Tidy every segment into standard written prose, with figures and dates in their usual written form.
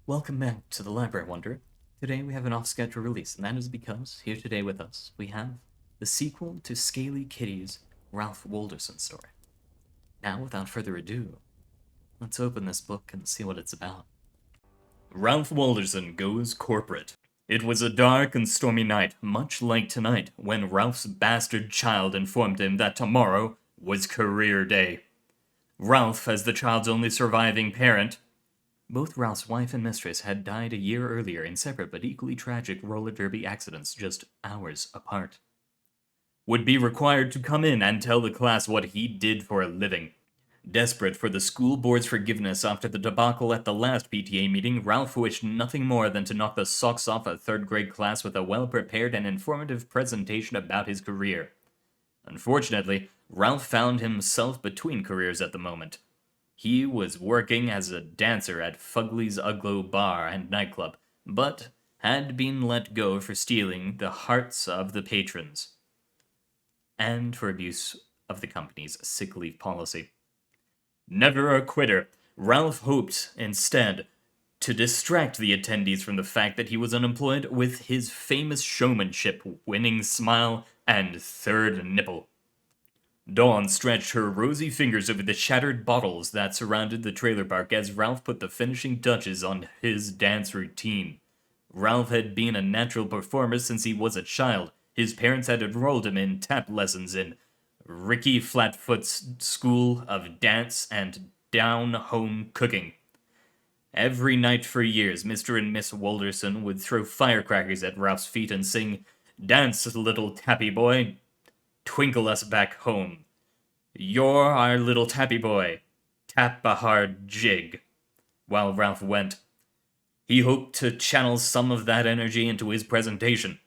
Welcome back to the Library Wonder. Today we have an off-schedule release, and that is because here today with us we have the sequel to Scaly Kitty's Ralph Walderson story. Now, without further ado, let's open this book and see what it's about. Ralph Walderson Goes Corporate. It was a dark and stormy night, much like tonight, when Ralph's bastard child informed him that tomorrow was career day. Ralph, as the child's only surviving parent, both Ralph's wife and mistress had died a year earlier in separate but equally tragic roller derby accidents just hours apart, would be required to come in and tell the class what he did for a living. Desperate for the school board's forgiveness after the debacle at the last PTA meeting, Ralph wished nothing more than to knock the socks off a third-grade class with a well-prepared and informative presentation about his career. Unfortunately, Ralph found himself between careers at the moment. He was working as a dancer at Fugly's Uglo Bar and Nightclub, but had been let go for stealing the hearts of the patrons, and for abuse of the company's sick leave policy. Never a quitter, Ralph hoped, instead, to distract the attendees from the fact that he was unemployed with his famous showmanship, winning smile, and third nipple. Dawn stretched her rosy fingers over the shattered bottles that surrounded the trailer park as Ralph put the finishing touches on his dance routine. Ralph had been a natural performer since he was a child. His parents had enrolled him in tap lessons in Ricky Flatfoot's School of Dance and down-home cooking. Every night for years, Mr. and Miss Walderson would throw firecrackers at Ralph's feet and sing, "Dance, little tappy boy. Twinkle us back home. You're our little tappy boy. Tap a hard jig." While Ralph went, he hoped to channel some of that energy into his presentation.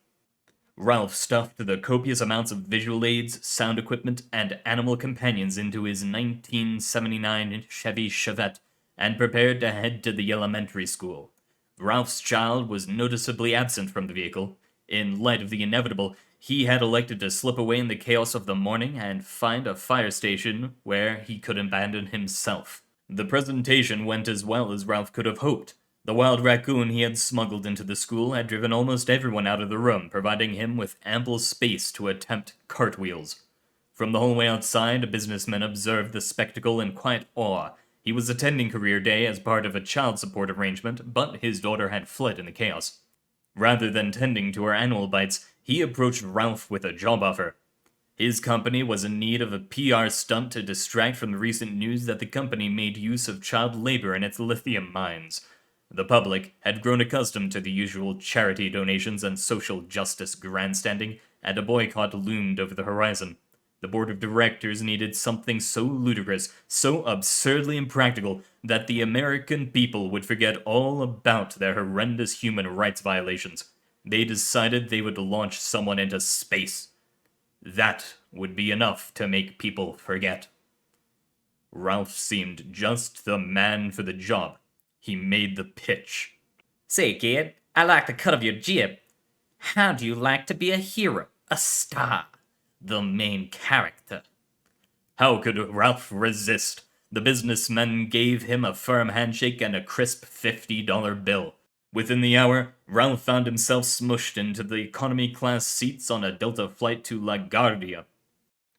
Ralph stuffed the copious amounts of visual aids, sound equipment, and animal companions into his 1979 Chevy Chevette and prepared to head to the elementary school. Ralph's child was noticeably absent from the vehicle. In light of the inevitable, he had elected to slip away in the chaos of the morning and find a fire station where he could abandon himself. The presentation went as well as Ralph could have hoped. The wild raccoon he had smuggled into the school had driven almost everyone out of the room, providing him with ample space to attempt cartwheels. From the hallway outside, a businessman observed the spectacle in quiet awe. He was attending career day as part of a child support arrangement, but his daughter had fled in the chaos. Rather than tending to her annual bites, he approached Ralph with a job offer. His company was in need of a PR stunt to distract from the recent news that the company made use of child labor in its lithium mines. The public had grown accustomed to the usual charity donations and social justice grandstanding, and a boycott loomed over the horizon. The board of directors needed something so ludicrous, so absurdly impractical, that the American people would forget all about their horrendous human rights violations. They decided they would launch someone into space. That would be enough to make people forget. Ralph seemed just the man for the job. He made the pitch. "Say, kid, I like the cut of your jib. How do you like to be a hero, a star, the main character?" How could Ralph resist? The businessmen gave him a firm handshake and a crisp $50 bill. Within the hour, Ralph found himself smushed into the economy class seats on a Delta flight to LaGuardia.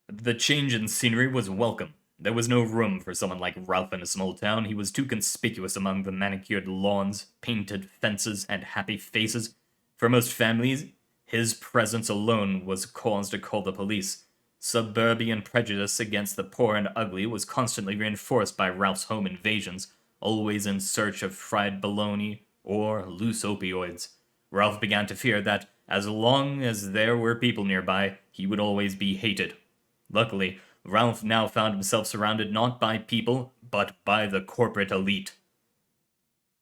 The change in scenery was welcome. There was no room for someone like Ralph in a small town. He was too conspicuous among the manicured lawns, painted fences, and happy faces. For most families, his presence alone was cause to call the police. Suburban prejudice against the poor and ugly was constantly reinforced by Ralph's home invasions, always in search of fried bologna or loose opioids. Ralph began to fear that, as long as there were people nearby, he would always be hated. Luckily, Ralph now found himself surrounded not by people, but by the corporate elite.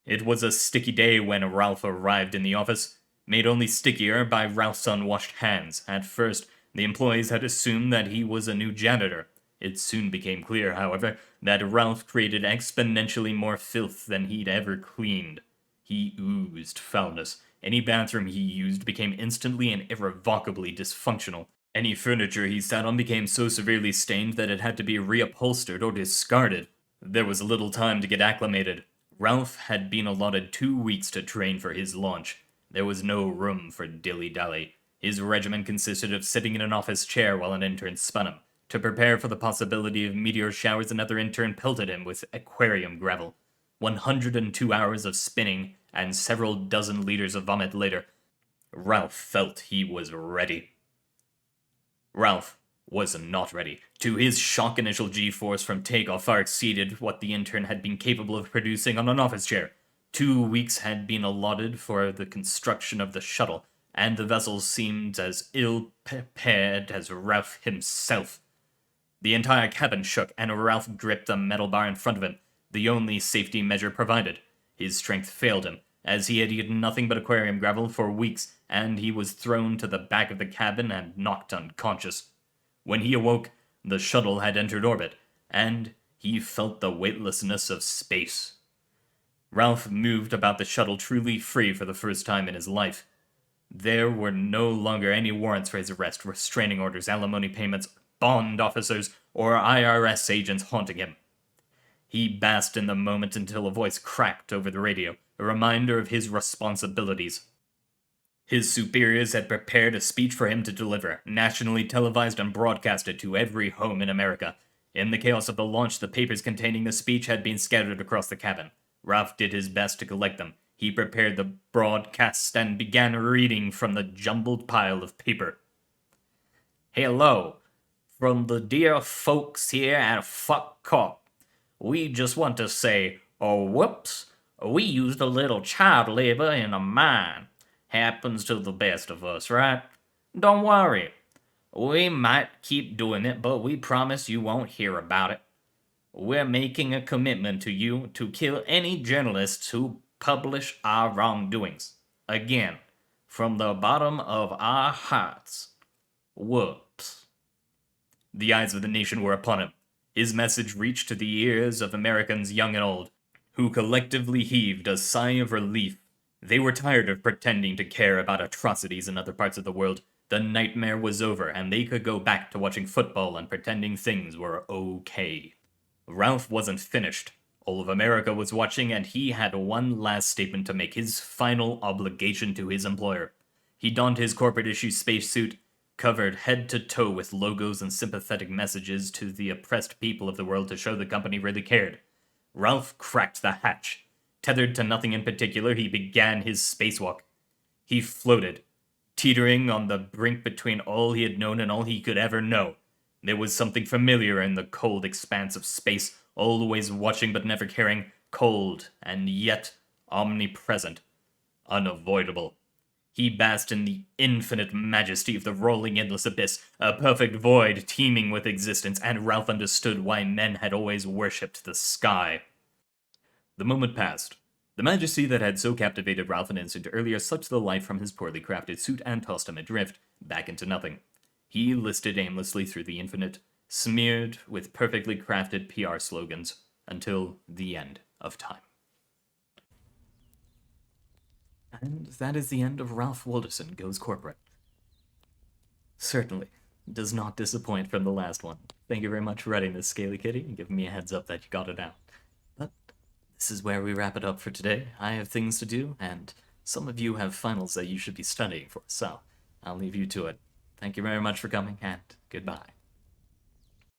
It was a sticky day when Ralph arrived in the office, made only stickier by Ralph's unwashed hands. At first, the employees had assumed that he was a new janitor. It soon became clear, however, that Ralph created exponentially more filth than he'd ever cleaned. He oozed foulness. Any bathroom he used became instantly and irrevocably dysfunctional. Any furniture he sat on became so severely stained that it had to be reupholstered or discarded. There was little time to get acclimated. Ralph had been allotted 2 weeks to train for his launch. There was no room for dilly-dally. His regimen consisted of sitting in an office chair while an intern spun him. To prepare for the possibility of meteor showers, another intern pelted him with aquarium gravel. 102 hours of spinning, and several dozen liters of vomit later, Ralph felt he was ready. Ralph was not ready. To his shock, initial G-force from takeoff far exceeded what the intern had been capable of producing on an office chair. 2 weeks had been allotted for the construction of the shuttle, and the vessel seemed as ill-prepared as Ralph himself. The entire cabin shook, and Ralph gripped the metal bar in front of him, the only safety measure provided. His strength failed him, as he had eaten nothing but aquarium gravel for weeks, and he was thrown to the back of the cabin and knocked unconscious. When he awoke, the shuttle had entered orbit, and he felt the weightlessness of space. Ralph moved about the shuttle truly free for the first time in his life. There were no longer any warrants for his arrest, restraining orders, alimony payments, bond officers, or IRS agents haunting him. He basked in the moment until a voice cracked over the radio, a reminder of his responsibilities. His superiors had prepared a speech for him to deliver, nationally televised and broadcasted to every home in America. In the chaos of the launch, the papers containing the speech had been scattered across the cabin. Ralph did his best to collect them. He prepared the broadcast and began reading from the jumbled pile of paper. Hello, from the dear folks here at Fuck Corp. We just want to say, oh whoops, we used a little child labor in a mine. Happens to the best of us, right? Don't worry. We might keep doing it, but we promise you won't hear about it. We're making a commitment to you to kill any journalists who publish our wrongdoings. Again, from the bottom of our hearts. Whoops. The eyes of the nation were upon him. His message reached to the ears of Americans young and old, who collectively heaved a sigh of relief. They were tired of pretending to care about atrocities in other parts of the world. The nightmare was over, and they could go back to watching football and pretending things were okay. Ralph wasn't finished. All of America was watching, and he had one last statement to make, his final obligation to his employer. He donned his corporate-issue spacesuit, covered head to toe with logos and sympathetic messages to the oppressed people of the world to show the company really cared. Ralph cracked the hatch. Tethered to nothing in particular, he began his spacewalk. He floated, teetering on the brink between all he had known and all he could ever know. There was something familiar in the cold expanse of space, always watching but never caring, cold and yet omnipresent, unavoidable. He basked in the infinite majesty of the rolling endless abyss, a perfect void teeming with existence, and Ralph understood why men had always worshipped the sky. The moment passed. The majesty that had so captivated Ralph an instant earlier sucked the life from his poorly crafted suit and tossed him adrift, back into nothing. He listed aimlessly through the infinite, smeared with perfectly crafted PR slogans, until the end of time. And that is the end of Ralph Walderson Goes Corporate. Certainly does not disappoint from the last one. Thank you very much for writing this, Scaly Kitty, and giving me a heads up that you got it out. But this is where we wrap it up for today. I have things to do, and some of you have finals that you should be studying for, so I'll leave you to it. Thank you very much for coming, and goodbye.